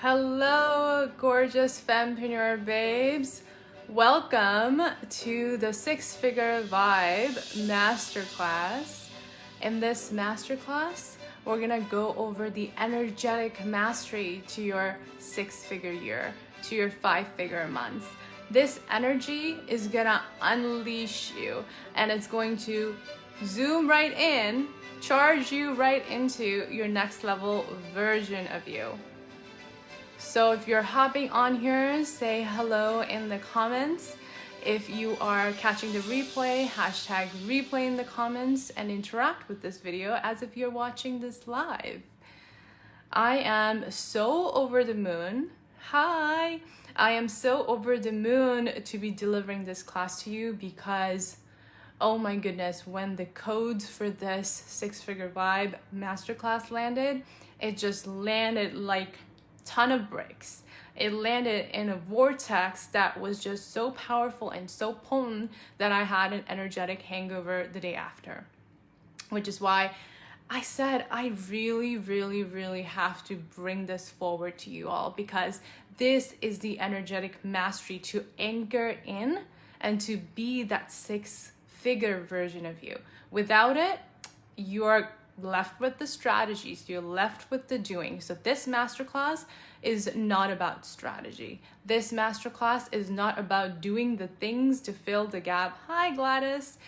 Hello, gorgeous fempreneur babes. Welcome to the Six-Figure Vibe Masterclass. In this masterclass, we're gonna go over the energetic mastery to your six-figure year, to your five-figure months. This energy is gonna unleash you and it's going to zoom right in, charge you right into your next level version of you. So if you're hopping on here, say hello in the comments. If you are catching the replay, hashtag replay in the comments and interact with this video as if you're watching this live. I am so over the moon. Hi! I am so over the moon to be delivering this class to you because, oh my goodness, when the codes for this Six-Figure Vibe Masterclass landed, it just landed like ton of bricks. It landed in a vortex that was just so powerful and so potent that I had an energetic hangover the day after. Which is why I said I really have to bring this forward to you all, because this is the energetic mastery to anchor in and to be that six-figure version of you. Without it, you're left with the strategies, you're left with the doing. So this masterclass is not about strategy. This masterclass is not about doing the things to fill the gap. Hi Gladys.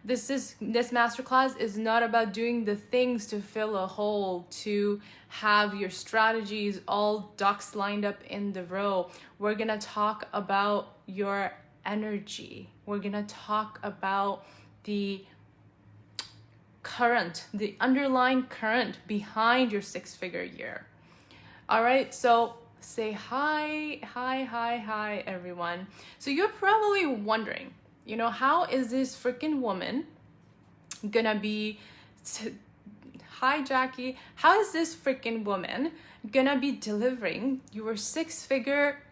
This masterclass is not about doing the things to fill a hole, to have your strategies all ducks lined up in the row. We're gonna talk about your energy. We're gonna talk about the current, the underlying current behind your six-figure year. All right, so say hi everyone. So you're probably wondering, you know, how is this freaking woman gonna be hi Jackie, how is this freaking woman gonna be delivering your six-figure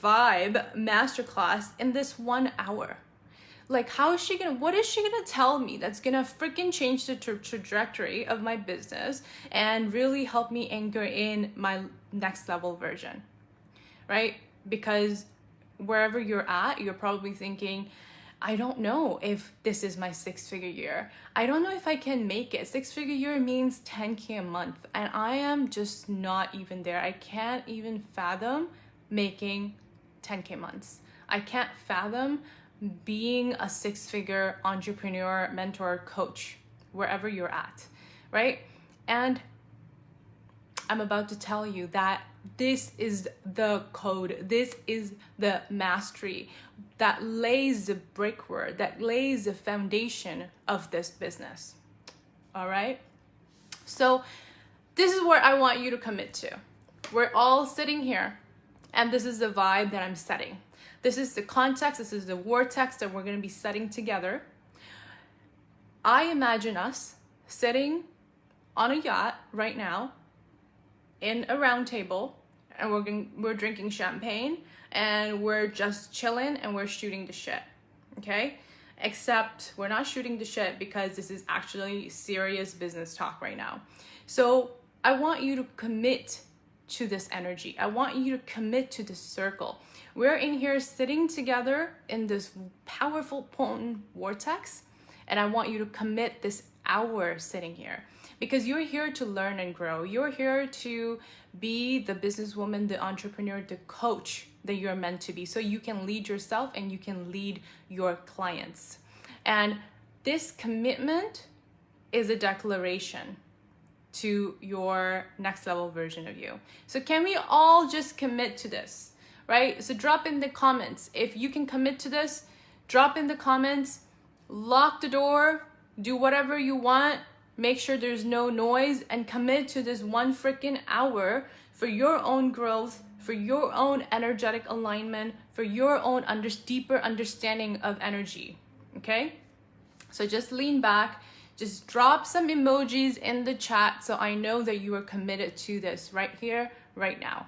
vibe masterclass in this 1 hour? Like, how is she gonna, what is she gonna tell me that's gonna freaking change the trajectory of my business and really help me anchor in my next level version, right? Because wherever you're at, you're probably thinking, I don't know if this is my six-figure year. I don't know if I can make it. Six-figure year means 10K a month, and I am just not even there. I can't even fathom making 10K months. I can't fathom being a six-figure entrepreneur, mentor, coach, wherever you're at, right? And I'm about to tell you that this is the code, this is the mastery that lays the brickwork, that lays the foundation of this business, all right? So this is what I want you to commit to. We're all sitting here, and this is the vibe that I'm setting. This is the context, this is the vortex that we're gonna be setting together. I imagine us sitting on a yacht right now in a round table, and we're drinking champagne and we're just chilling and we're shooting the shit, okay? Except we're not shooting the shit because this is actually serious business talk right now. So I want you to commit to this energy. I want you to commit to this circle. We're in here sitting together in this powerful, potent vortex, and I want you to commit this hour sitting here because you're here to learn and grow. You're here to be the businesswoman, the entrepreneur, the coach that you're meant to be, so you can lead yourself and you can lead your clients. And this commitment is a declaration to your next level version of you. So can we all just commit to this, right? So drop in the comments. If you can commit to this, drop in the comments, lock the door, do whatever you want, make sure there's no noise, and commit to this 1 freaking hour for your own growth, for your own energetic alignment, for your own deeper understanding of energy, okay? So just lean back, just drop some emojis in the chat so I know that you are committed to this right here, right now.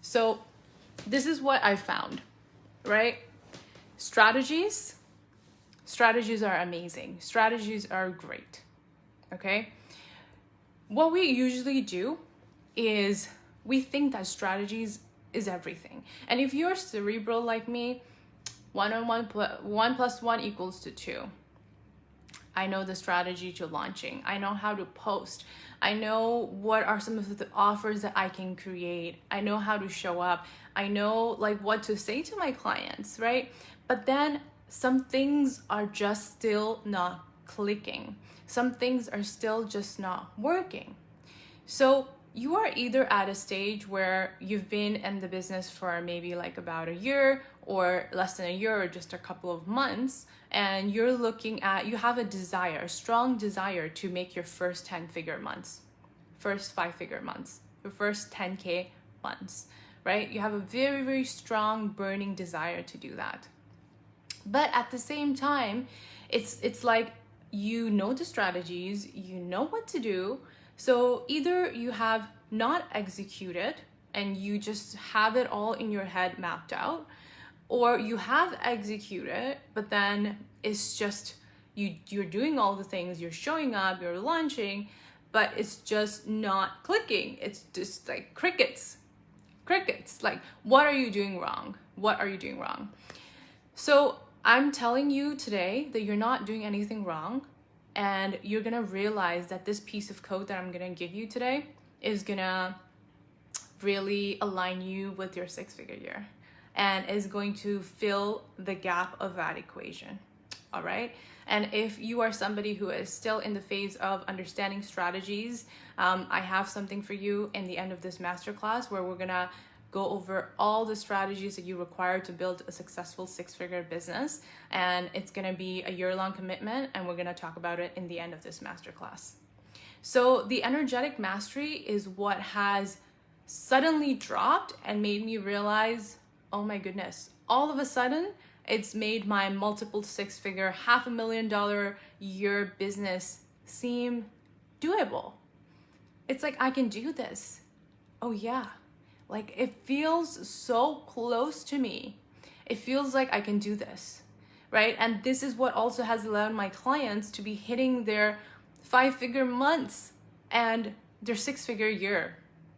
So this is what I found, right? Strategies are amazing. Strategies are great, okay? what we usually do is we think that strategies is everything. And if you're cerebral like me, 1 plus 1 equals to 2. I know the strategy to launching. I know how to post. I know what are some of the offers that I can create. I know how to show up. I know like what to say to my clients, right? But then some things are just still not clicking. Some things are still just not working. So you are either at a stage where you've been in the business for maybe like about a year or less than a year or just a couple of months, and you're looking at, you have a desire, a strong desire to make your first 10-figure months, first 5-figure months, your first 10K months, right? You have a very, very strong burning desire to do that. But at the same time, it's like, you know the strategies, you know what to do. So either you have not executed and you just have it all in your head mapped out, or you have executed, but then it's just you're doing all the things, you're showing up, you're launching, but it's just not clicking. It's just like crickets. Like, what are you doing wrong? What are you doing wrong? So I'm telling you today that you're not doing anything wrong, and you're gonna realize that this piece of code that I'm gonna give you today is gonna really align you with your 6-figure year and is going to fill the gap of that equation. All right. And if you are somebody who is still in the phase of understanding strategies, I have something for you in the end of this masterclass where we're gonna go over all the strategies that you require to build a successful 6-figure business. And it's gonna be a year-long commitment, and we're gonna talk about it in the end of this masterclass. So the energetic mastery is what has suddenly dropped and made me realize, oh my goodness, all of a sudden, it's made my multiple 6-figure, $500,000 year business seem doable. It's like, I can do this. Oh yeah. Like, it feels so close to me. It feels like I can do this, right? And this is what also has allowed my clients to be hitting their 5-figure months and their 6-figure year,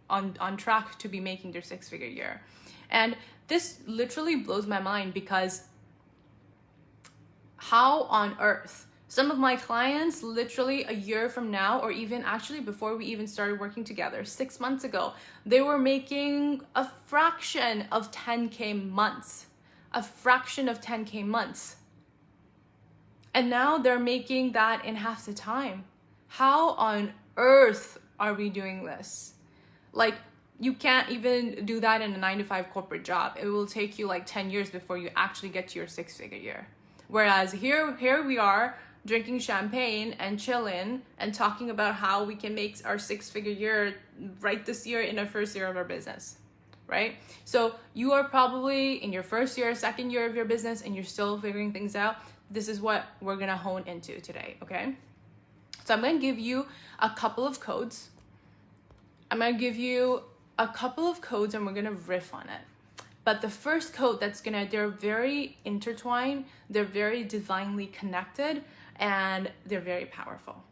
on track to be making their 6-figure year. And this literally blows my mind, because how on earth, some of my clients literally a year from now, or even actually before we even started working together 6 months ago, they were making a fraction of 10K months, a fraction of 10K months. And now they're making that in half the time. How on earth are we doing this? Like, you can't even do that in a 9-to-5 corporate job. It will take you like 10 years before you actually get to your 6-figure year. Whereas here we are drinking champagne and chilling and talking about how we can make our 6-figure year right this year in our first year of our business, right? So you are probably in your first year, second year of your business, and you're still figuring things out. This is what we're gonna hone into today, okay? So I'm gonna give you a couple of codes. and we're gonna riff on it. But the first code they're very intertwined, they're very divinely connected, and they're very powerful.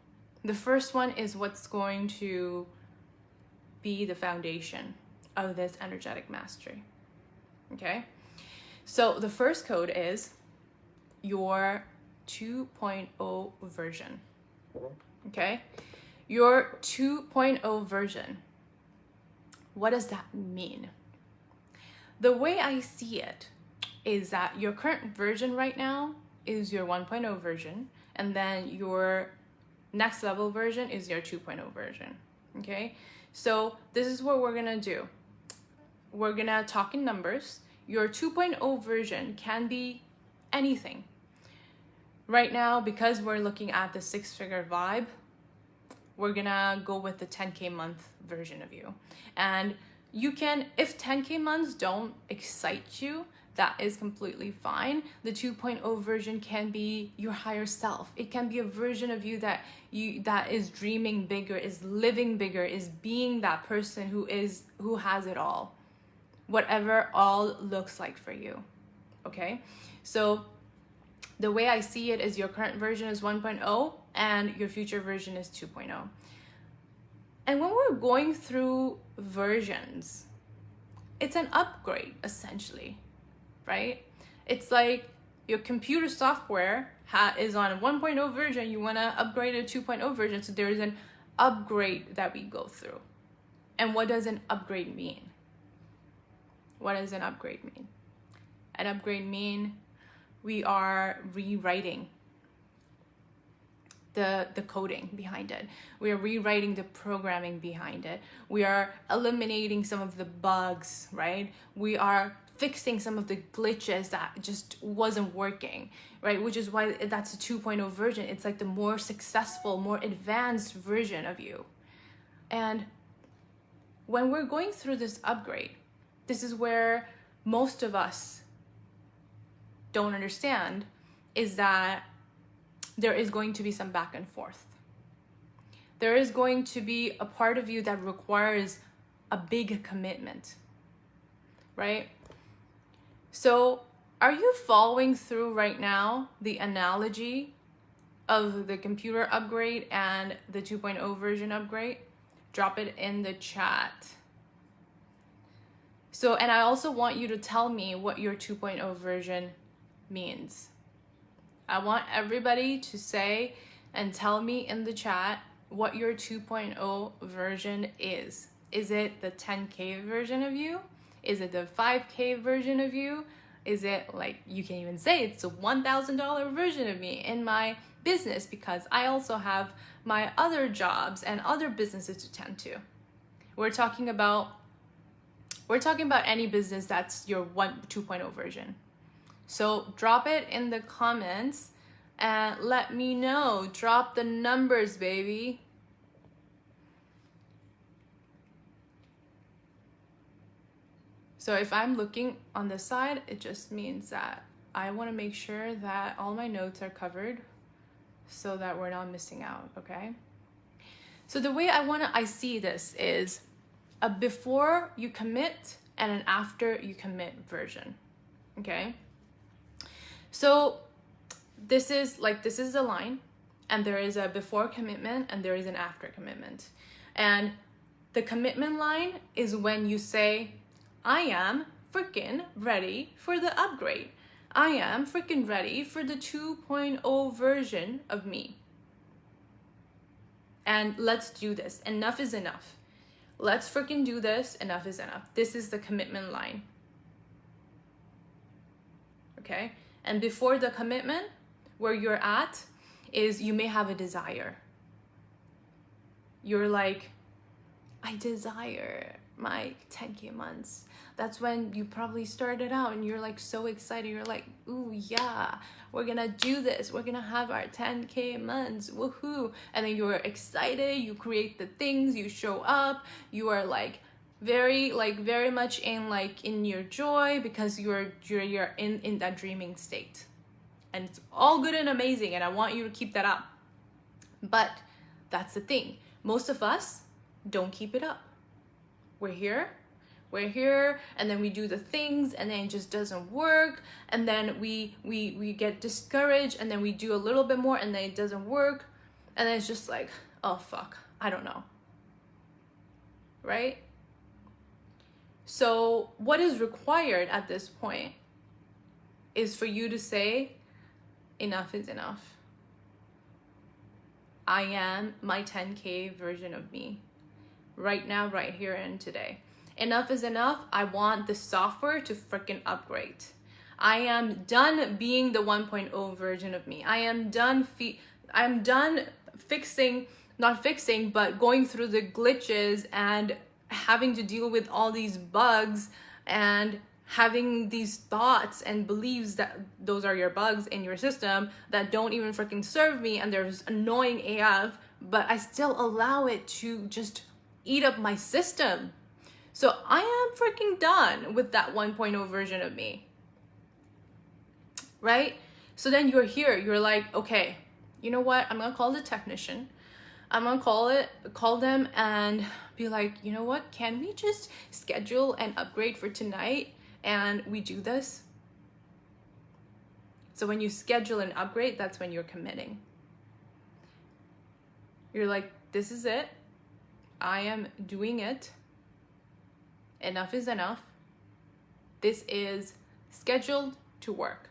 The first one is what's going to be the foundation of this energetic mastery, okay? So the first code is your 2.0 version, okay? Your 2.0 version. What does that mean? The way I see it is that your current version right now is your 1.0 version, and then your next level version is your 2.0 version, okay? So this is what we're gonna do. We're gonna talk in numbers. Your 2.0 version can be anything. Right now, because we're looking at the 6-figure vibe, we're gonna go with the 10K month version of you. And you can, if 10K months don't excite you, that is completely fine. The 2.0 version can be your higher self. It can be a version of you that is dreaming bigger, is living bigger, is being that person who has it all. Whatever all looks like for you. Okay? So the way I see it is your current version is 1.0 and your future version is 2.0. And when we're going through versions, it's an upgrade essentially, right? It's like your computer software is on a 1.0 version, you want to upgrade a 2.0 version, so there's an upgrade that we go through. And what does an upgrade mean? What does an upgrade mean? An upgrade mean we are rewriting the coding behind it. We are rewriting the programming behind it. We are eliminating some of the bugs, right? We are fixing some of the glitches that just wasn't working, right? Which is why that's a 2.0 version. It's like the more successful, more advanced version of you. And when we're going through this upgrade, this is where most of us don't understand, is that there is going to be some back and forth. There is going to be a part of you that requires a big commitment, right? So are you following through right now the analogy of the computer upgrade and the 2.0 version upgrade? Drop it in the chat. So, and I also want you to tell me what your 2.0 version means. I want everybody to say and tell me in the chat what your 2.0 version is. Is it the 10K version of you? Is it the 5K version of you? Is it like, you can even say it's a $1,000 version of me in my business, because I also have my other jobs and other businesses to tend to. We're talking about any business that's your 2.0 version. So drop it in the comments and let me know. Drop the numbers, baby. So if I'm looking on the side, it just means that I want to make sure that all my notes are covered so that we're not missing out, okay? So the way I see this is a before you commit and an after you commit version, okay? So this is the line, and there is a before commitment and there is an after commitment. And the commitment line is when you say, I am freaking ready for the upgrade. I am freaking ready for the 2.0 version of me. And let's do this. Enough is enough. Let's freaking do this. Enough is enough. This is the commitment line. Okay? And before the commitment, where you're at is you may have a desire. You're like, I desire my 10K months. That's when you probably started out and you're like so excited. You're like, ooh, yeah, we're gonna do this. We're gonna have our 10K months, woohoo. And then you're excited, you create the things, you show up, you are like very much in your joy, because you're in that dreaming state. And it's all good and amazing, and I want you to keep that up. But that's the thing. Most of us don't keep it up. We're here, and then we do the things, and then it just doesn't work, and then we get discouraged, and then we do a little bit more, and then it doesn't work, and then it's just like, oh fuck, I don't know, right? So what is required at this point is for you to say, enough is enough. I am my 10K version of me right now, right here and today. Enough is enough. I want the software to freaking upgrade. I am done being the 1.0 version of me. I am done not fixing, but going through the glitches and having to deal with all these bugs and having these thoughts and beliefs that those are your bugs in your system that don't even freaking serve me, and they're just annoying AF, but I still allow it to just eat up my system. So I am freaking done with that 1.0 version of me, right? So then you're here, you're like, okay, you know what? I'm gonna call the technician. I'm gonna call them and be like, you know what? Can we just schedule an upgrade for tonight and we do this? So when you schedule an upgrade, that's when you're committing. You're like, this is it. I am doing it. Enough is enough. This is scheduled to work.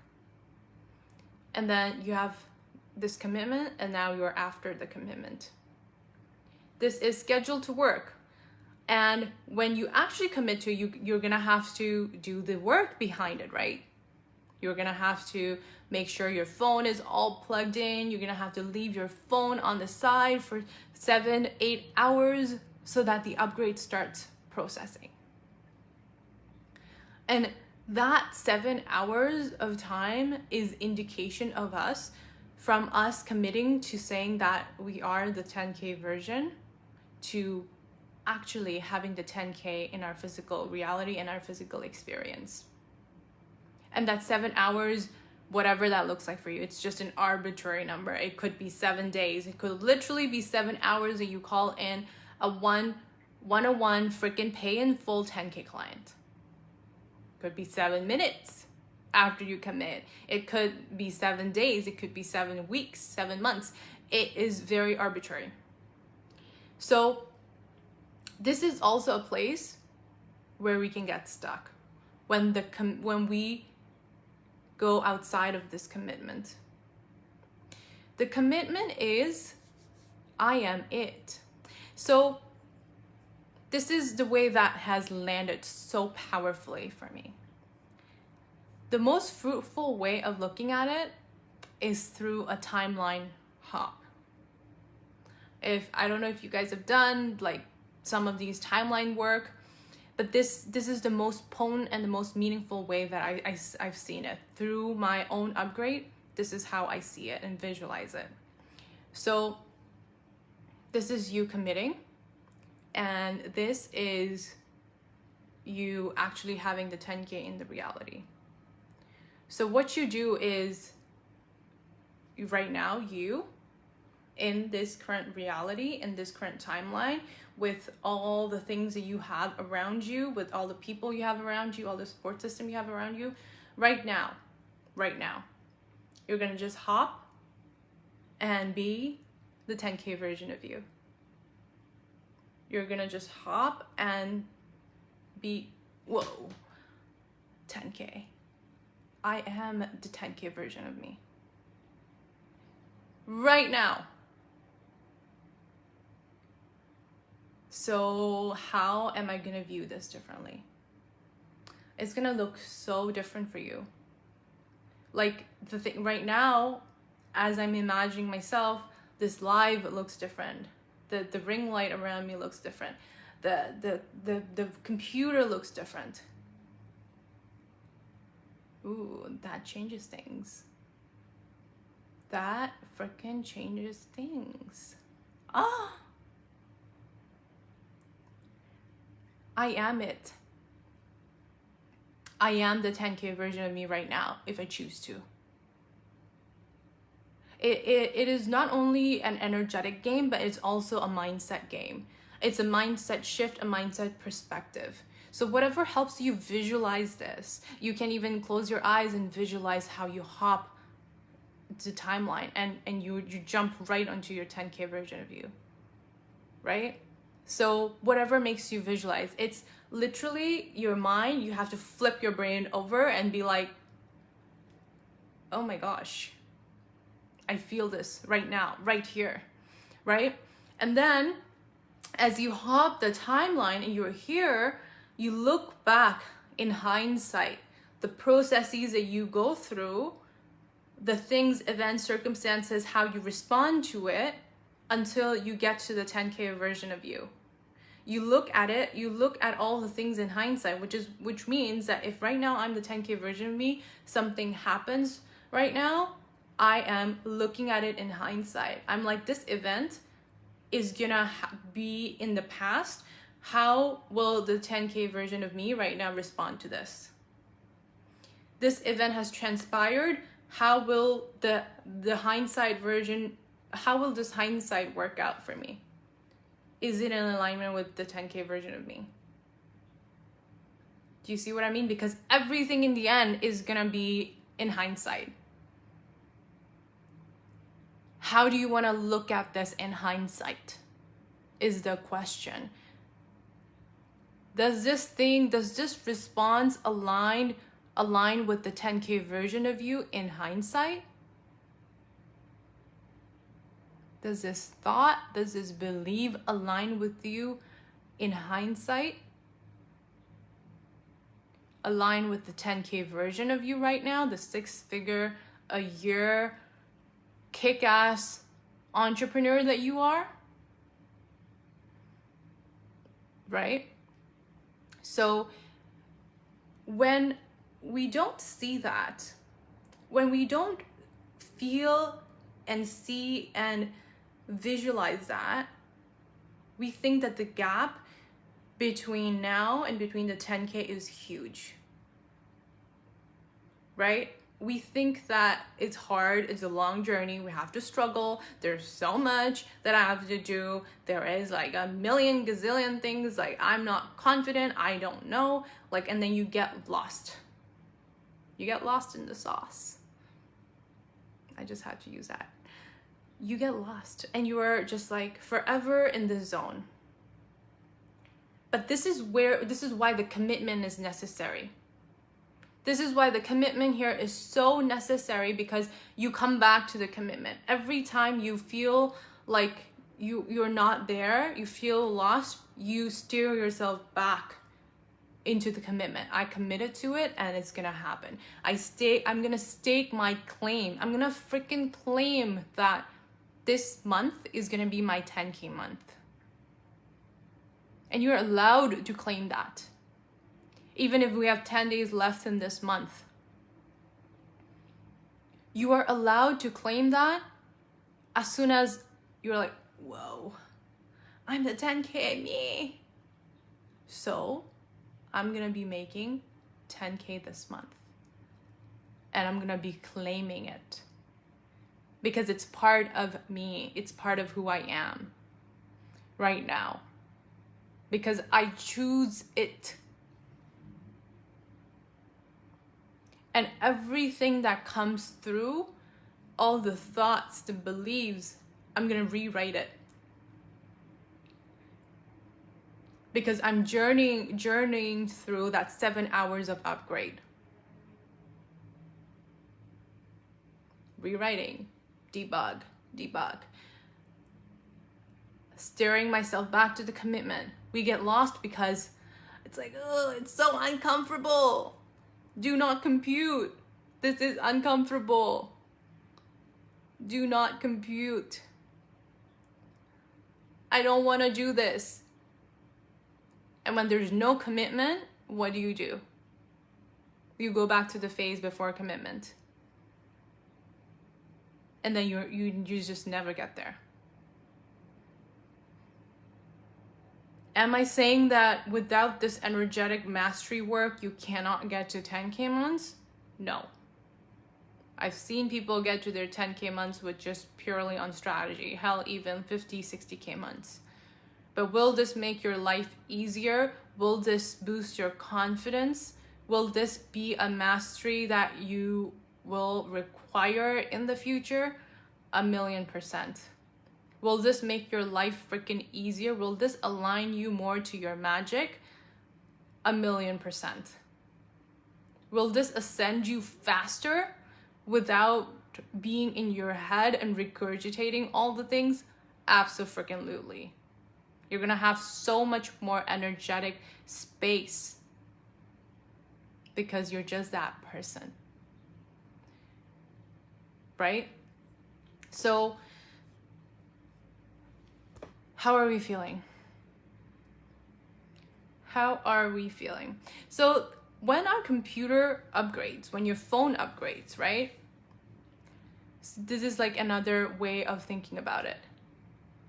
And then you have this commitment, and now you're after the commitment. This is scheduled to work. And when you actually commit to you're gonna have to do the work behind it, right? You're gonna have to make sure your phone is all plugged in. You're gonna have to leave your phone on the side for 7-8 hours so that the upgrade starts processing. And that 7 hours of time is indication of from us committing to saying that we are the 10K version, to actually having the 10K in our physical reality and our physical experience. And that 7 hours, whatever that looks like for you, it's just an arbitrary number. It could be 7 days. It could literally be 7 hours that you call in a one-on-one freaking pay in full 10K client. Could be 7 minutes after you commit. It could be 7 days. It could be 7 weeks, 7 months. It is very arbitrary. So this is also a place where we can get stuck when we go outside of this commitment. The commitment is, I am it. So this is the way that has landed so powerfully for me. The most fruitful way of looking at it is through a timeline hop. I don't know if you guys have done like some of these timeline work, but this is the most potent and the most meaningful way that I've seen it. Through my own upgrade, this is how I see it and visualize it. So this is you committing, and this is you actually having the 10K in the reality. So what you do is, right now, you, in this current reality, in this current timeline, with all the things that you have around you, with all the people you have around you, all the support system you have around you, right now, you're gonna just hop and be the 10K version of you. You're gonna just hop and be, whoa, 10K. I am the 10K version of me. Right now. So how am I gonna view this differently? It's gonna look so different for you. Like the thing right now, as I'm imagining myself, this live looks different. The ring light around me looks different. The computer looks different. Ooh, that changes things. That freaking changes things. Ah! I am it. I am the 10K version of me right now, if I choose to. It is not only an energetic game, but it's also a mindset game. It's a mindset shift, a mindset perspective. So whatever helps you visualize this, you can even close your eyes and visualize how you hop the timeline and you jump right onto your 10K version of you, right? So whatever makes you visualize, it's literally your mind. You have to flip your brain over and be like, oh my gosh, I feel this right now, right here, right? And then as you hop the timeline and you're here, you look back in hindsight, the processes that you go through, the things, events, circumstances, how you respond to it until you get to the 10K version of you. You look at it, you look at all the things in hindsight, which means that if right now I'm the 10K version of me, something happens right now, I am looking at it in hindsight. I'm like, this event is gonna be in the past. How will the 10K version of me right now respond to this? This event has transpired. How will the hindsight version, how will this hindsight work out for me? Is it in alignment with the 10K version of me? Do you see what I mean? Because everything in the end is gonna be in hindsight. How do you wanna look at this in hindsight? is the question. Does this response align with the 10K version of you in hindsight? Does this thought, does this belief align with you in hindsight? Align with the 10K version of you right now, the 6-figure a year kick-ass entrepreneur that you are? Right? So when we don't see that, when we don't feel and see and visualize that, we think that the gap between now and between the 10K is huge, right? We think that it's hard, it's a long journey, we have to struggle, there's so much that I have to do, there is like a million gazillion things, like I'm not confident, I don't know, like, and then you get lost. You get lost in the sauce. I just had to use that. You get lost and you are just like forever in the zone. But this is why the commitment is necessary. This is why the commitment here is so necessary, because you come back to the commitment. Every time you feel like you're not there, you feel lost, you steer yourself back into the commitment. I committed to it and it's gonna happen. I'm gonna stake my claim. I'm gonna freaking claim that this month is gonna be my 10K month. And you're allowed to claim that. Even if we have 10 days left in this month. You are allowed to claim that as soon as you're like, whoa, I'm the 10K me. So I'm gonna be making 10K this month. And I'm gonna be claiming it. Because it's part of me. It's part of who I am right now. Because I choose it. And everything that comes through, all the thoughts, the beliefs, I'm gonna rewrite it. Because I'm journeying through that 7 hours of upgrade. Rewriting, debug. Steering myself back to the commitment. We get lost because it's like, oh, it's so uncomfortable. Do not compute. This is uncomfortable. Do not compute. I don't want to do this. And when there's no commitment, what do? You go back to the phase before commitment. And then you just never get there. Am I saying that without this energetic mastery work, you cannot get to 10K months? No. I've seen people get to their 10K months with just purely on strategy. Hell, even 50, 60K months. But will this make your life easier? Will this boost your confidence? Will this be a mastery that you will require in the future? 1,000,000%. Will this make your life freaking easier? Will this align you more to your magic? 1,000,000%. Will this ascend you faster without being in your head and regurgitating all the things? Abso-freaking-lutely. You're gonna have so much more energetic space because you're just that person. Right? So, how are we feeling? How are we feeling? So when our computer upgrades, when your phone upgrades, right? This is like another way of thinking about it.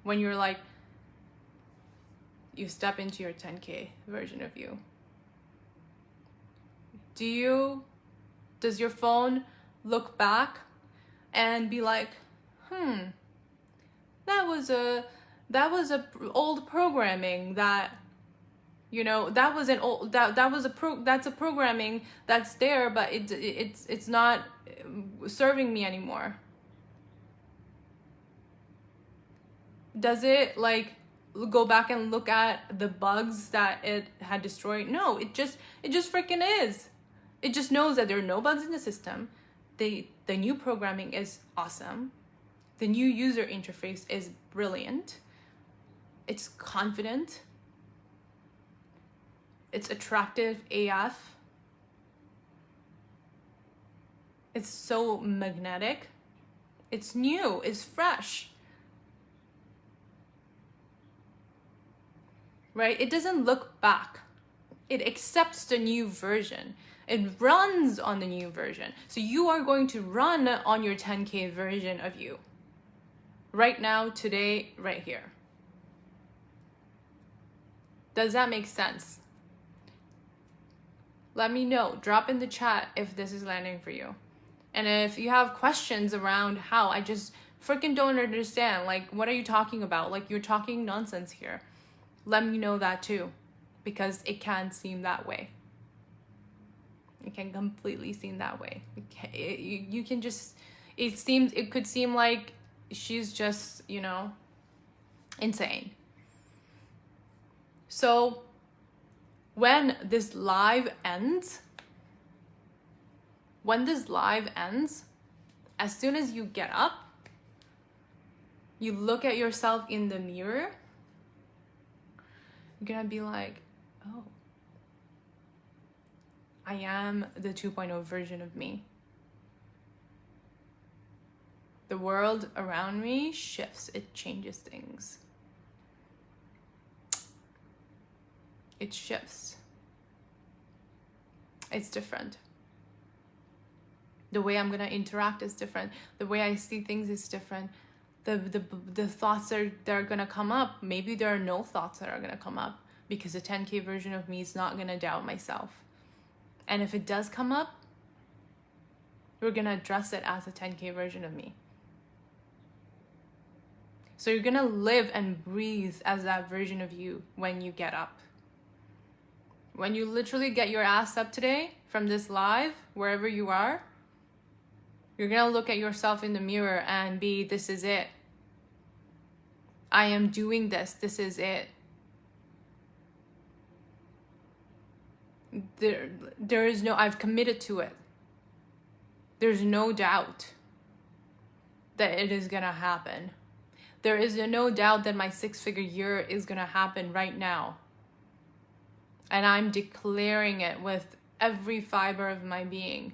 When you're like, you step into your 10K version of you. Does your phone look back and be like, that was a old programming that, that's a programming that's there, but it's not serving me anymore. Does it like go back and look at the bugs that it had destroyed. No, it just freaking is. It just knows that there are no bugs in the system. The new programming is awesome. The new user interface is brilliant. It's confident. It's attractive AF. It's so magnetic. It's new, it's fresh. Right? It doesn't look back. It accepts the new version. It runs on the new version. So you are going to run on your 10K version of you. Right now, today, right here. Does that make sense? Let me know. Drop in the chat if this is landing for you. And if you have questions around how, I just freaking don't understand. Like, what are you talking about? Like, you're talking nonsense here. Let me know that too. Because it can seem that way. It can completely seem that way. You can just, it could seem like she's just, you know, insane. So when this live ends, as soon as you get up, you look at yourself in the mirror, you're gonna be like, oh, I am the 2.0 version of me. The world around me shifts, it changes things. It shifts. It's different. The way I'm gonna interact is different. The way I see things is different. The thoughts that are gonna come up, maybe there are no thoughts that are gonna come up because the 10K version of me is not gonna doubt myself. And if it does come up, we're gonna address it as a 10K version of me. So you're gonna live and breathe as that version of you when you get up. When you literally get your ass up today from this live, wherever you are, you're gonna look at yourself in the mirror and be, this is it. I am doing this, this is it. There is no, I've committed to it. There's no doubt that it is gonna happen. There is no doubt that my 6-figure year is gonna happen right now. And I'm declaring it with every fiber of my being.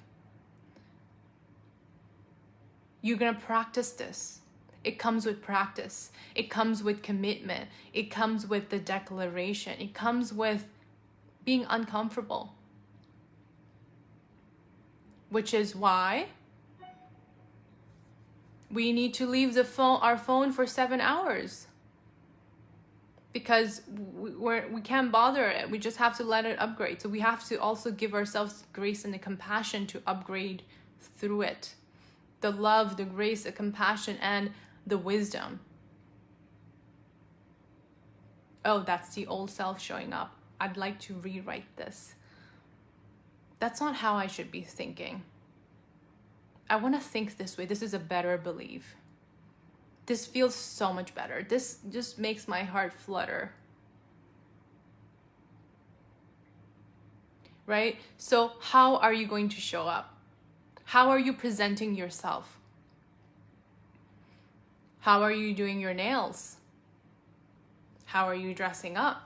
You're gonna practice this. It comes with practice. It comes with commitment. It comes with the declaration. It comes with being uncomfortable. Which is why we need to leave our phone for 7 hours. Because we can't bother it. We just have to let it upgrade. So we have to also give ourselves grace and the compassion to upgrade through it. The love, the grace, the compassion, and the wisdom. Oh, that's the old self showing up. I'd like to rewrite this. That's not how I should be thinking. I want to think this way. This is a better belief. This feels so much better. This just makes my heart flutter. Right? So how are you going to show up? How are you presenting yourself? How are you doing your nails? How are you dressing up?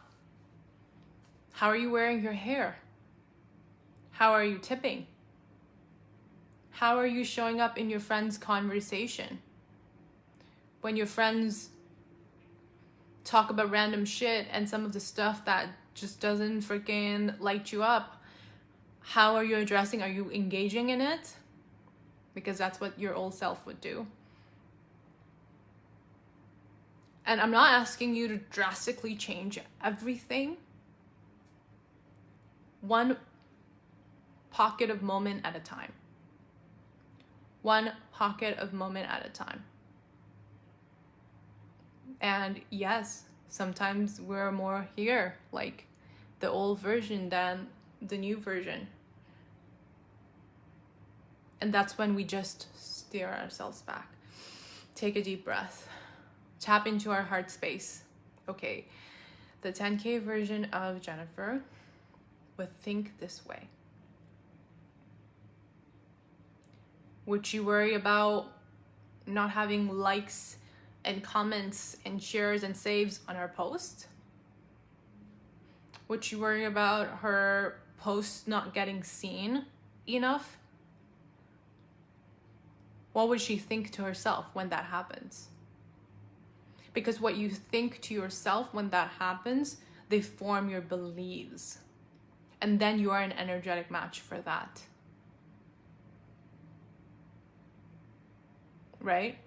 How are you wearing your hair? How are you tipping? How are you showing up in your friends' conversation? When your friends talk about random shit and some of the stuff that just doesn't freaking light you up, how are you addressing? Are you engaging in it? Because that's what your old self would do. And I'm not asking you to drastically change everything. One pocket of moment at a time. One pocket of moment at a time. And yes, sometimes we're more here, like the old version than the new version. And that's when we just steer ourselves back. Take a deep breath. Tap into our heart space. Okay, the 10K version of Jennifer would think this way. Would she worry about not having likes and comments and shares and saves on her post? Would she worry about her posts not getting seen enough? What would she think to herself when that happens? Because what you think to yourself when that happens, they form your beliefs. And then you are an energetic match for that. Right?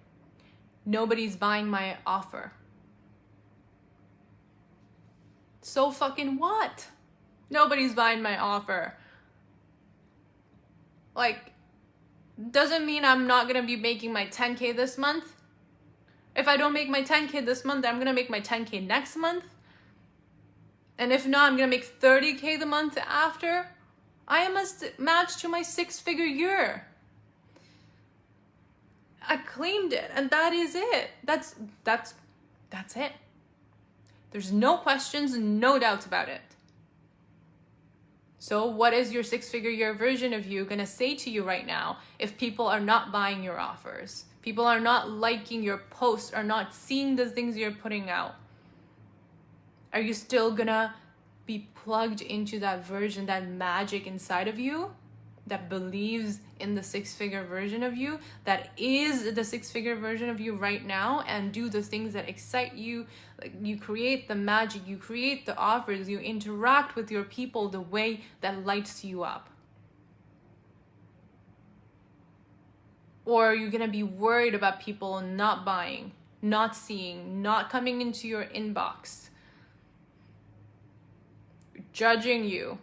Nobody's buying my offer. So fucking what? Nobody's buying my offer. Like, doesn't mean I'm not gonna be making my 10K this month. If I don't make my 10K this month, I'm gonna make my 10K next month. And if not, I'm gonna make 30K the month after. I am a match to my 6-figure year. I claimed it, and that is it. That's it. There's no questions, no doubts about it. So what is your 6-figure year version of you gonna say to you right now if people are not buying your offers? People are not liking your posts, are not seeing the things you're putting out. Are you still gonna be plugged into that version, that magic inside of you that believes in the 6-figure version of you, that is the 6-figure version of you right now, and do the things that excite you? Like, you create the magic, you create the offers, you interact with your people the way that lights you up? Or are you gonna be worried about people not buying, not seeing, not coming into your inbox, judging you?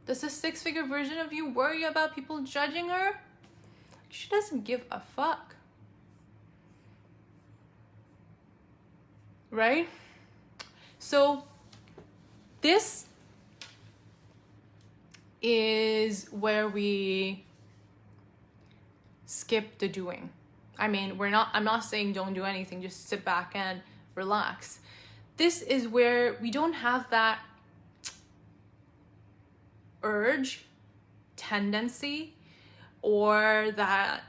Does the 6-figure version of you worry about people judging her? She doesn't give a fuck. Right? So this is where we skip the doing. I mean, I'm not saying don't do anything, just sit back and relax. This is where we don't have that urge, tendency, or that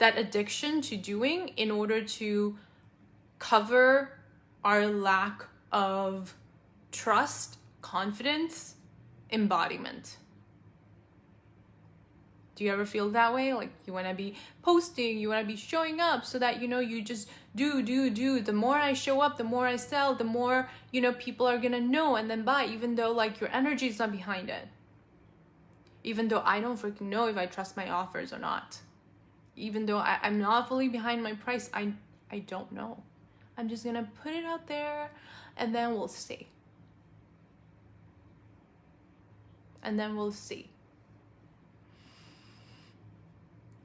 addiction to doing in order to cover our lack of trust, confidence, embodiment. Do you ever feel that way? Like, you want to be posting, you want to be showing up so that, you just do. The more I show up, the more I sell, the more, people are going to know and then buy, even though, like, your energy is not behind it. Even though I don't freaking know if I trust my offers or not. Even though I'm not fully behind my price, I don't know. I'm just going to put it out there and then we'll see. And then we'll see.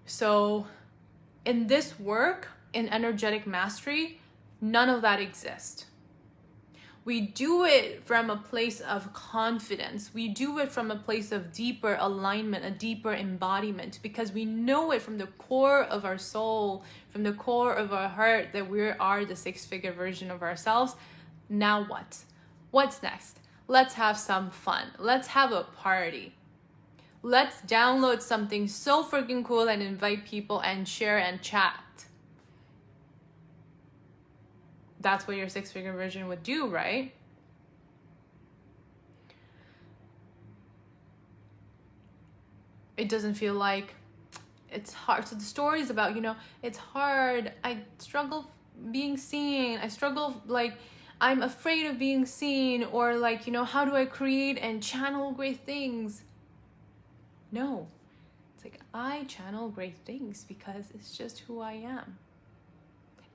So in this work, in energetic mastery, none of that exists. We do it from a place of confidence. We do it from a place of deeper alignment, a deeper embodiment, because we know it from the core of our soul, from the core of our heart, that we are the 6-figure version of ourselves. Now what? What's next? Let's have some fun. Let's have a party. Let's download something so freaking cool and invite people and share and chat. That's what your 6-figure version would do, right? It doesn't feel like it's hard. So the story is about, it's hard. I struggle being seen. I struggle, like, I'm afraid of being seen, or like, how do I create and channel great things? No, it's like, I channel great things because it's just who I am.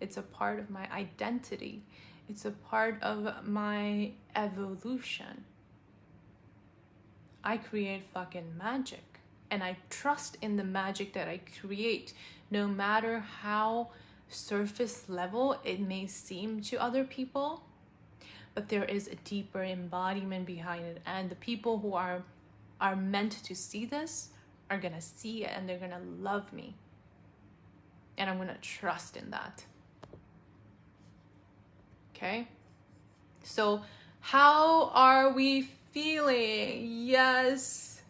It's a part of my identity. It's a part of my evolution. I create fucking magic, and I trust in the magic that I create, no matter how surface level it may seem to other people. But there is a deeper embodiment behind it, and the people who are meant to see this are gonna see it, and they're gonna love me, and I'm gonna trust in that. Okay, so how are we feeling? Yes,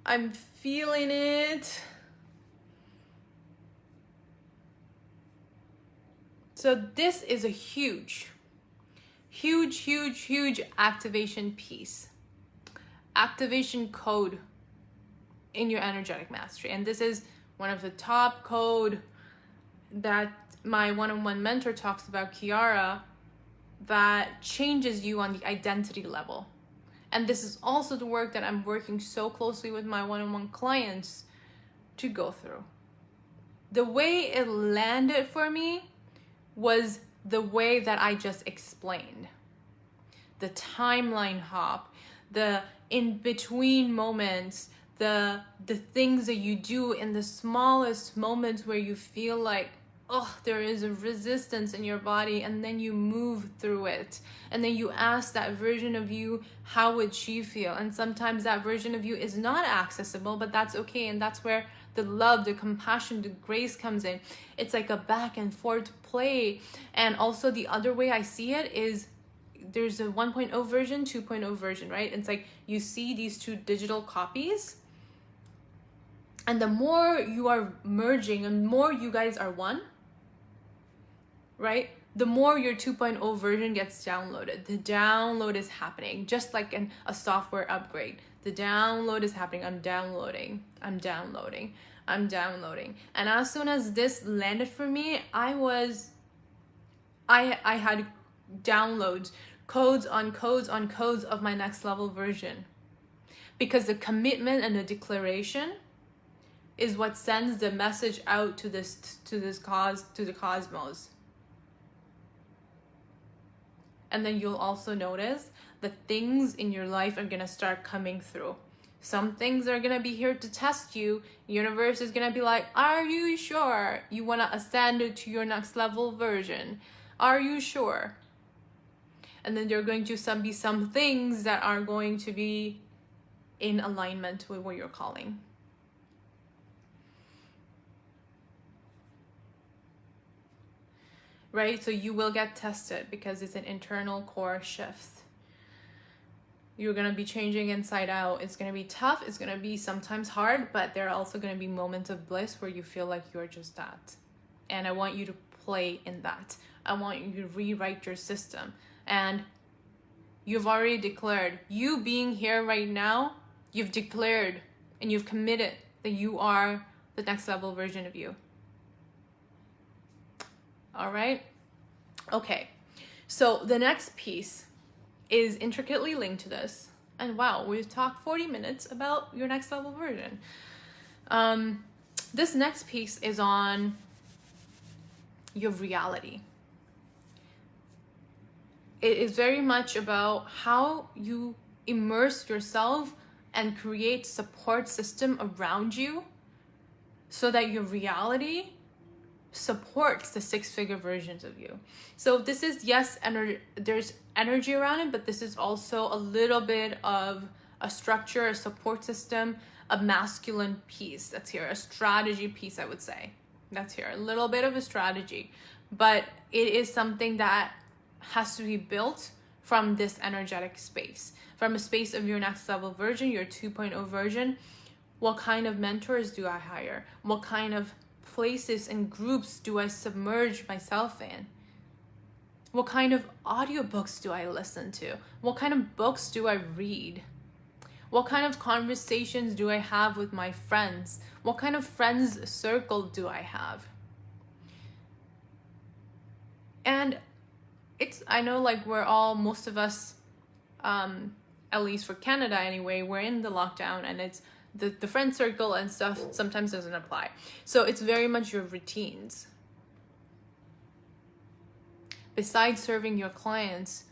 I'm feeling it. So this is a huge activation piece, activation code in your energetic mastery. And this is one of the top code that my one-on-one mentor talks about, Kiara, that changes you on the identity level. And this is also the work that I'm working so closely with my one-on-one clients to go through. The way it landed for me was the way that I just explained. The timeline hop, the in-between moments, the things that you do in the smallest moments where you feel like, oh, there is a resistance in your body, and then you move through it. And then you ask that version of you, how would she feel? And sometimes that version of you is not accessible, but that's okay. And that's where the love, the compassion, the grace comes in. It's like a back and forth play. And also the other way I see it is there's a 1.0 version, 2.0 version, right? It's like you see these two digital copies, and the more you are merging and more you guys are one, right? The more your 2.0 version gets downloaded. The download is happening, just like a software upgrade. The download is happening. I'm downloading. And as soon as this landed for me, I had downloads, codes on codes on codes of my next level version. Because the commitment and the declaration is what sends the message out to the cosmos. And then you'll also notice that things in your life are gonna start coming through. Some things are gonna be here to test you. Universe is gonna be like, are you sure you wanna ascend to your next level version? Are you sure? And then there are going to be some things that are going to be in alignment with what you're calling. Right? So you will get tested because it's an internal core shift. You're going to be changing inside out. It's going to be tough. It's going to be sometimes hard, but there are also going to be moments of bliss where you feel like you're just that. And I want you to play in that. I want you to rewrite your system. And you've already declared, you being here right now, you've declared and you've committed that you are the next level version of you. All right. Okay. So the next piece is intricately linked to this. And wow, we've talked 40 minutes about your next level version. This next piece is on your reality. It is very much about how you immerse yourself and create support system around you so that your reality supports the six-figure versions of you. So this is, yes, there's energy around it, but this is also a little bit of a structure, a support system, a masculine piece that's here, a strategy piece, I would say. That's here, a little bit of a strategy, but it is something that has to be built from this energetic space, from a space of your next level version, your 2.0 version. What kind of mentors do I hire? What kind of places and groups do I submerge myself in? What kind of audiobooks do I listen to? What kind of books do I read? What kind of conversations do I have with my friends? What kind of friends circle do I have? And I know like most of us, at least for Canada anyway, we're in the lockdown, and it's the friend circle and stuff sometimes doesn't apply. So it's very much your routines. Besides serving your clients,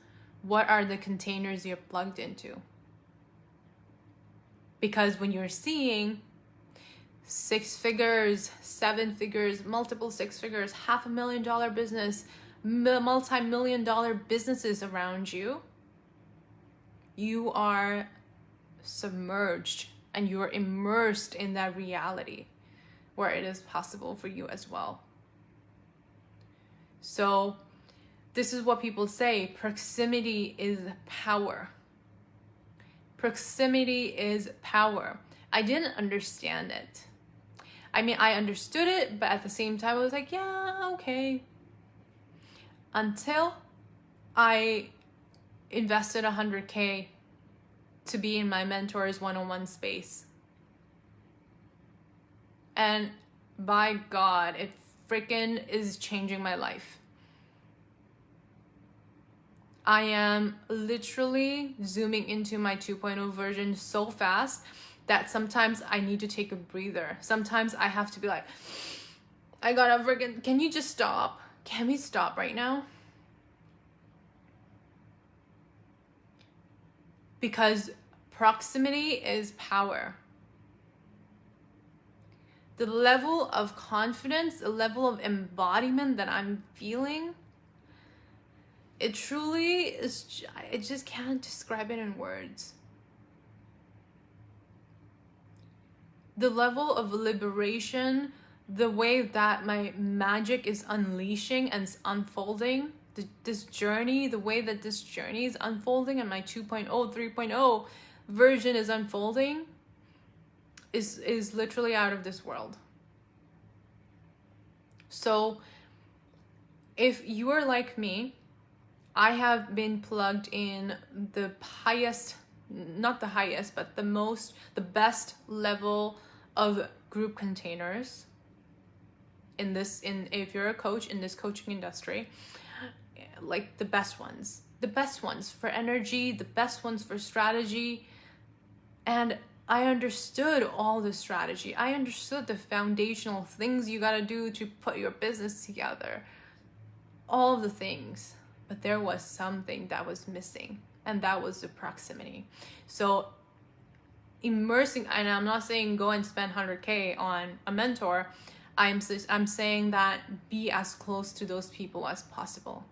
what are the containers you're plugged into? Because when you're seeing 6 figures, 7 figures, multiple 6 figures, $500,000 business, multi-million-dollar businesses around you, you are submerged and you're immersed in that reality where it is possible for you as well. So this is what people say, proximity is power. Proximity is power. I didn't understand it. I mean, I understood it, but at the same time, I was like, yeah, okay. Until I invested $100K to be in my mentor's one-on-one space. And by God, it freaking is changing my life. I am literally zooming into my 2.0 version so fast that sometimes I need to take a breather. Sometimes I have to be like, I gotta freaking, can you just stop? Can we stop right now? Because proximity is power. The level of confidence, the level of embodiment that I'm feeling, it truly is, I just can't describe it in words. The level of liberation, the way that my magic is unleashing and unfolding, this journey, the way that this journey is unfolding and my 2.0, 3.0 version is unfolding is literally out of this world. So if you are like me, I have been plugged in the highest, not the highest, but the best level of group containers if you're a coach in this coaching industry, like the best ones for energy, the best ones for strategy. And I understood all the strategy. I understood the foundational things you got to do to put your business together, all of the things. But there was something that was missing, and that was the proximity. So immersing, and I'm not saying go and spend 100K on a mentor. I'm saying that be as close to those people as possible,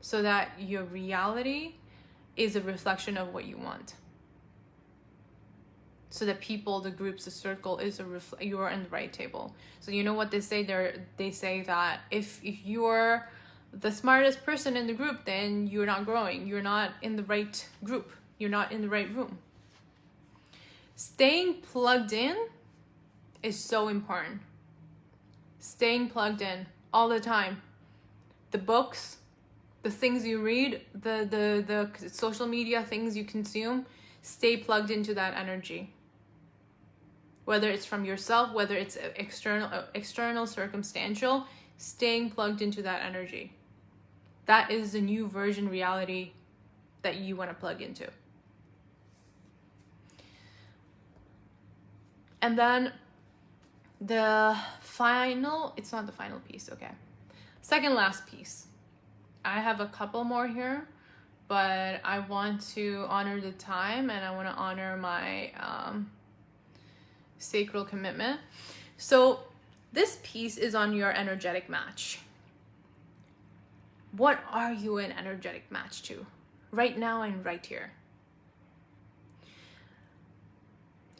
so that your reality is a reflection of what you want. So the people, the groups, the circle is you're in the right table. So you know what they say? They say that if you're the smartest person in the group, then you're not growing. You're not in the right group. You're not in the right room. Staying plugged in is so important. Staying plugged in all the time. The books, the things you read, the social media things you consume, stay plugged into that energy. Whether it's from yourself, whether it's external, circumstantial, staying plugged into that energy. That is the new version reality that you want to plug into. And then it's not the final piece, okay. Second last piece. I have a couple more here, but I want to honor the time and I want to honor my sacral commitment. So this piece is on your energetic match. What are you an energetic match to right now and right here?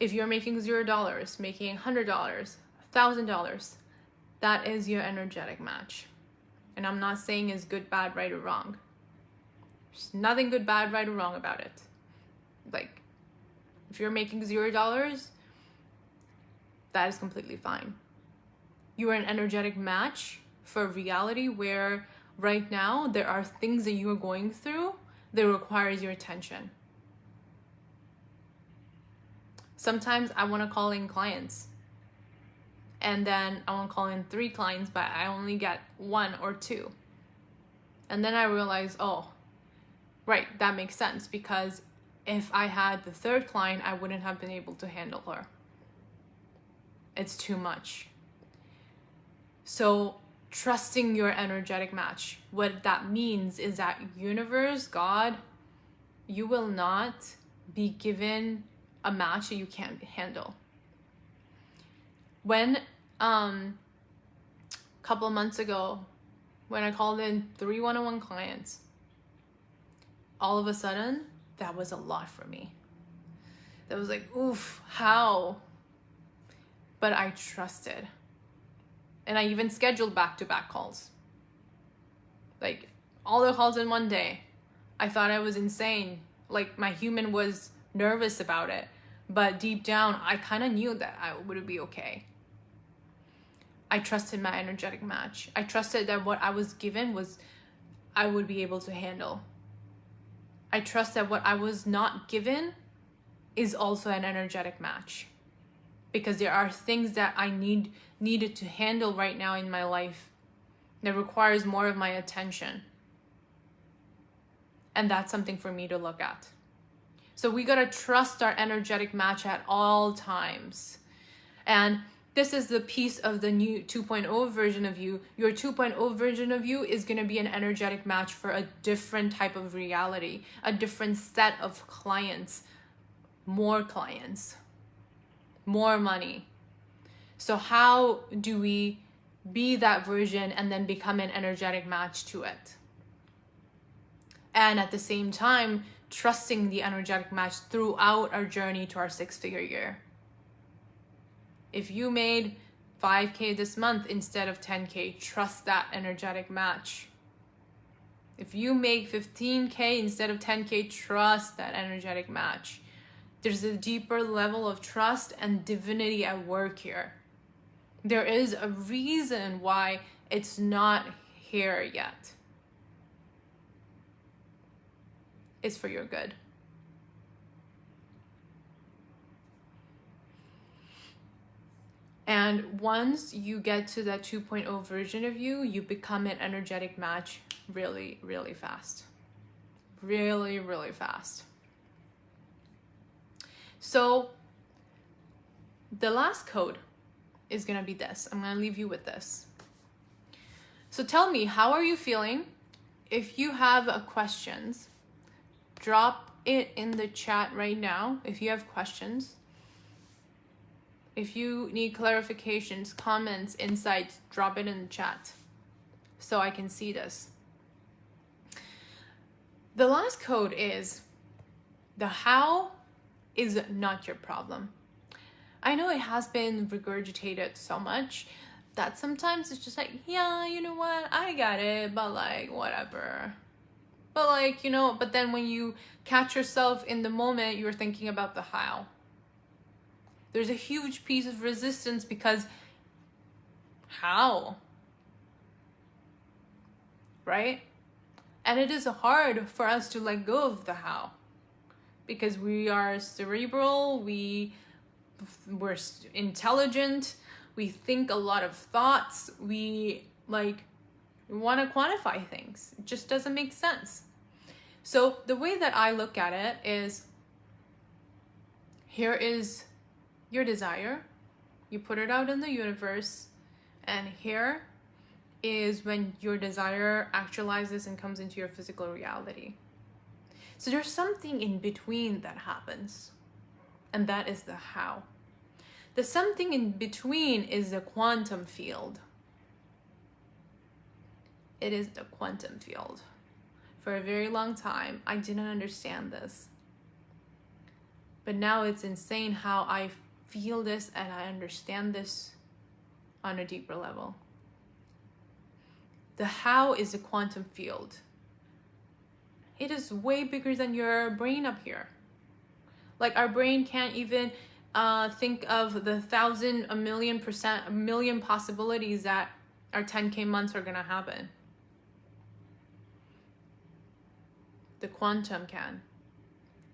If you're making $0, making $100, $1,000, that is your energetic match. And I'm not saying it's good, bad, right, or wrong. There's nothing good, bad, right, or wrong about it. Like, if you're making $0, that is completely fine. You are an energetic match for reality where right now there are things that you are going through that requires your attention. Sometimes I want to call in clients, and then I want to call in 3 clients, but I only get 1 or 2. And then I realize, oh, right, that makes sense, because if I had the 3rd client, I wouldn't have been able to handle her. It's too much. So trusting your energetic match, what that means is that universe, God, you will not be given a match that you can't handle. When couple of months ago, when I called in 3 one-on-one clients, all of a sudden that was a lot for me. That was like, oof, how? But I trusted. And I even scheduled back-to-back calls. Like all the calls in one day. I thought I was insane. Like my human was nervous about it. But deep down, I kind of knew that I would be okay. I trusted my energetic match. I trusted that what I was given was I would be able to handle. I trust that what I was not given is also an energetic match. Because there are things that I needed to handle right now in my life that requires more of my attention. And that's something for me to look at. So we gotta trust our energetic match at all times. And this is the piece of the new 2.0 version of you. Your 2.0 version of you is gonna be an energetic match for a different type of reality, a different set of clients, more money. So how do we be that version and then become an energetic match to it? And at the same time, trusting the energetic match throughout our journey to our 6-figure year. If you made 5K this month instead of 10K, trust that energetic match. If you make 15K instead of 10K, trust that energetic match. There's a deeper level of trust and divinity at work here. There is a reason why it's not here yet. It's for your good. And once you get to that 2.0 version of you, you become an energetic match really, really fast. Really, really fast. So the last code is going to be this. I'm going to leave you with this. So tell me, how are you feeling? If you have questions, drop it in the chat right now if you have questions. If you need clarifications, comments, insights, drop it in the chat so I can see this. The last code is the how is not your problem. I know it has been regurgitated so much that sometimes it's just like, yeah, you know what, I got it, but like, whatever. But like, you know, but then when you catch yourself in the moment, you're thinking about the how. There's a huge piece of resistance because how? Right? And it is hard for us to let go of the how. Because we are cerebral, we're intelligent, we think a lot of thoughts, we want to quantify things. It just doesn't make sense. So the way that I look at it is, here is your desire, you put it out in the universe, and here is when your desire actualizes and comes into your physical reality. So there's something in between that happens, and that is the how. The something in between is the quantum field. It is the quantum field. For a very long time, I didn't understand this. But now it's insane how I feel this and I understand this on a deeper level. The how is the quantum field. It is way bigger than your brain up here. Like our brain can't even think of the 1,000, a million possibilities that our 10K months are gonna happen. The quantum can.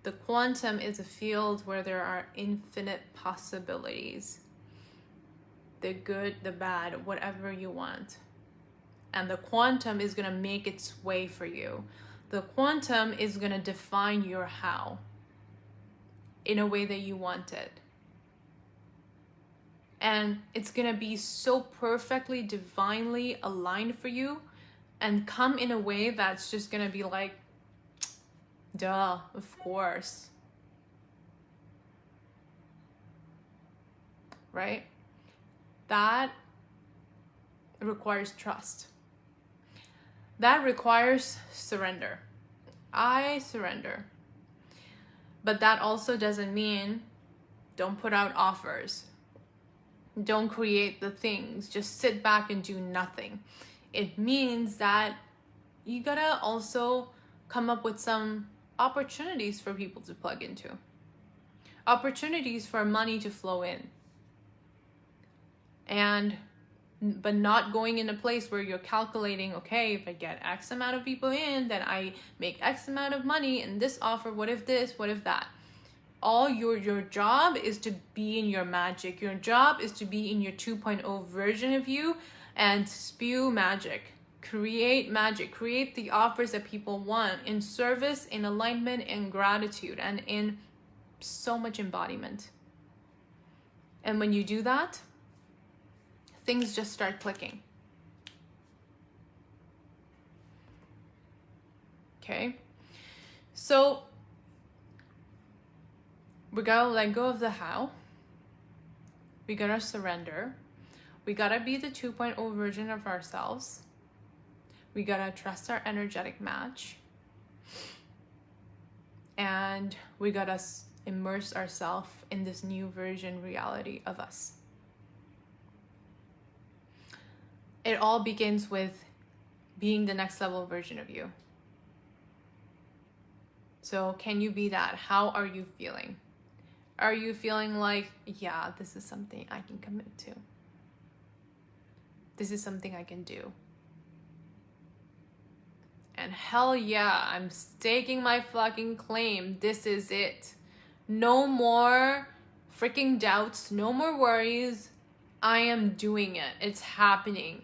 The quantum is a field where there are infinite possibilities. The good, the bad, whatever you want. And the quantum is gonna make its way for you. The quantum is gonna define your how in a way that you want it. And it's gonna be so perfectly, divinely aligned for you and come in a way that's just gonna be like, duh, of course. Right? That requires trust. That requires surrender. I surrender. But that also doesn't mean don't put out offers. Don't create the things. Just sit back and do nothing. It means that you gotta also come up with some opportunities for people to plug into, opportunities for money to flow in, but not going in a place where you're calculating, okay, if I get X amount of people in, then I make X amount of money in this offer. What if this? What if that? All your job is to be in your magic. Your job is to be in your 2.0 version of you and spew magic. Create magic. Create the offers that people want in service, in alignment, in gratitude, and in so much embodiment. And when you do that, things just start clicking. Okay? So we gotta let go of the how. We gotta surrender. We gotta be the 2.0 version of ourselves. We gotta trust our energetic match. And we gotta immerse ourselves in this new version reality of us. It all begins with being the next level version of you. So can you be that? How are you feeling? Are you feeling like, yeah, this is something I can commit to? This is something I can do. And hell yeah, I'm staking my fucking claim. This is it. No more freaking doubts, no more worries. I am doing it. It's happening.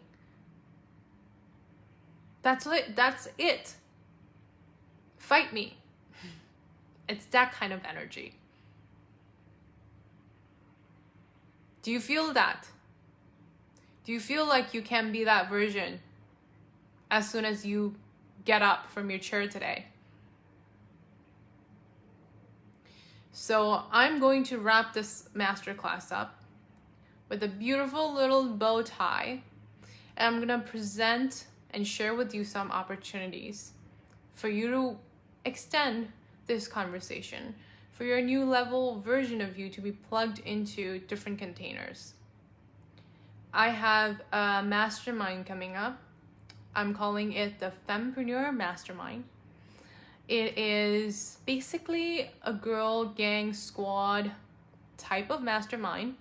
That's it. Fight me. It's that kind of energy. Do you feel that? Do you feel like you can be that version as soon as you get up from your chair today? So I'm going to wrap this masterclass up with a beautiful little bow tie. And I'm going to present and share with you some opportunities for you to extend this conversation, for your new level version of you to be plugged into different containers. I have a mastermind coming up. I'm calling it the Fempreneur Mastermind. It is basically a girl gang squad type of mastermind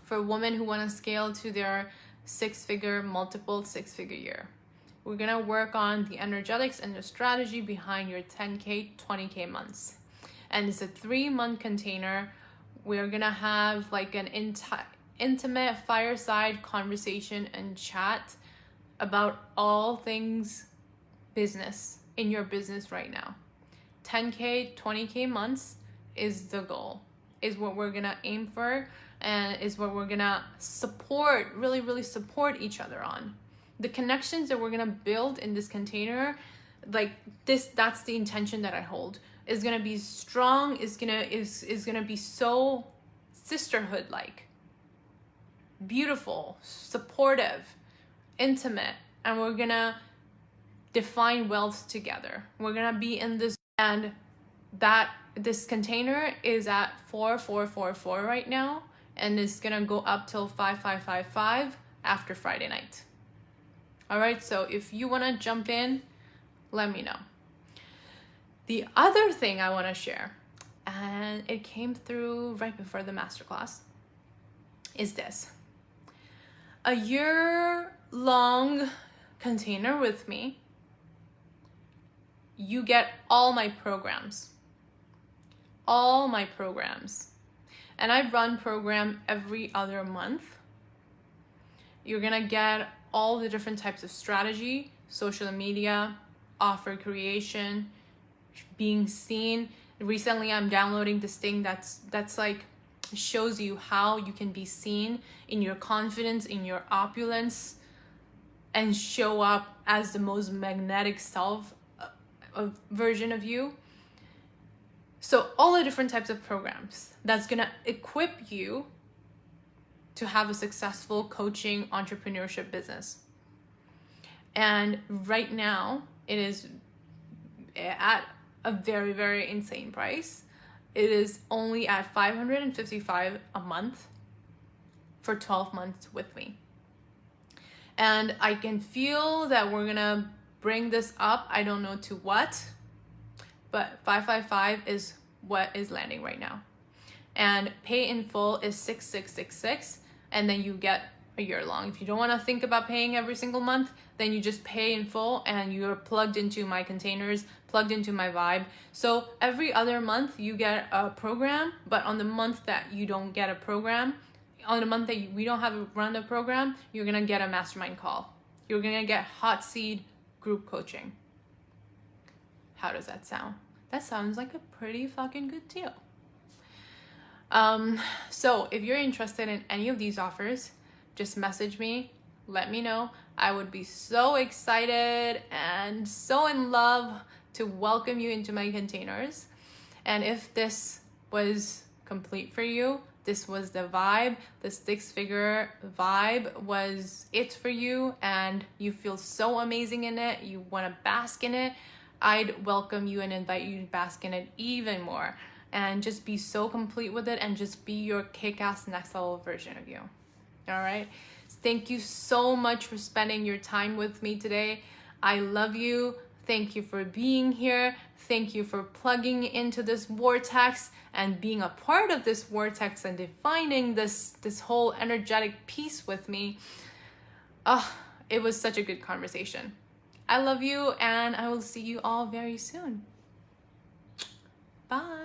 for women who want to scale to their multiple six-figure year. We're going to work on the energetics and the strategy behind your 10K, 20K months. And it's a 3-month container. We're going to have like an intimate fireside conversation and chat about all things business in your business right now. 10K, 20K months is the goal, is what we're going to aim for, and is what we're going to support, really support each other on. The connections that we're going to build in this container, like this, that's the intention that I hold, is going to be strong, is going to be so sisterhood like, beautiful, supportive, intimate, and we're going to define wealth together. We're going to be in this, and that this container is at 4444 right now, and it's going to go up till 5555 after Friday night. All right, so if you want to jump in, let me know. The other thing I want to share, and it came through right before the masterclass, is this. A year-long container with me, you get all my programs. All my programs. And I run program every other month. You're going to get all the different types of strategy, social media, offer creation, being seen. Recently, I'm downloading this thing that's like shows you how you can be seen in your confidence, in your opulence, and show up as the most magnetic self version of you. So all the different types of programs that's gonna equip you to have a successful coaching entrepreneurship business. And right now it is at a very, very insane price. It is only at $555 a month for 12 months with me. And I can feel that we're gonna bring this up, I don't know to what, but 555 is what is landing right now. And pay in full is 6666, and then you get a year long. If you don't want to think about paying every single month, then you just pay in full and you're plugged into my containers, plugged into my vibe. So every other month you get a program, but on the month that you don't get a program, on the month that we don't have run a program, you're gonna get a mastermind call. You're gonna get hot seed group coaching. How does that sound? That sounds like a pretty fucking good deal. So if you're interested in any of these offers, just message me, let me know. I would be so excited and so in love to welcome you into my containers. And if this was complete for you, this was the vibe, the six-figure vibe was it for you, and you feel so amazing in it, you want to bask in it, I'd welcome you and invite you to bask in it even more and just be so complete with it and just be your kick-ass next level version of you. All right. Thank you so much for spending your time with me today. I love you. Thank you for being here. Thank you for plugging into this vortex and being a part of this vortex and defining this whole energetic piece with me. It was such a good conversation. I love you, and I will see you all very soon. Bye.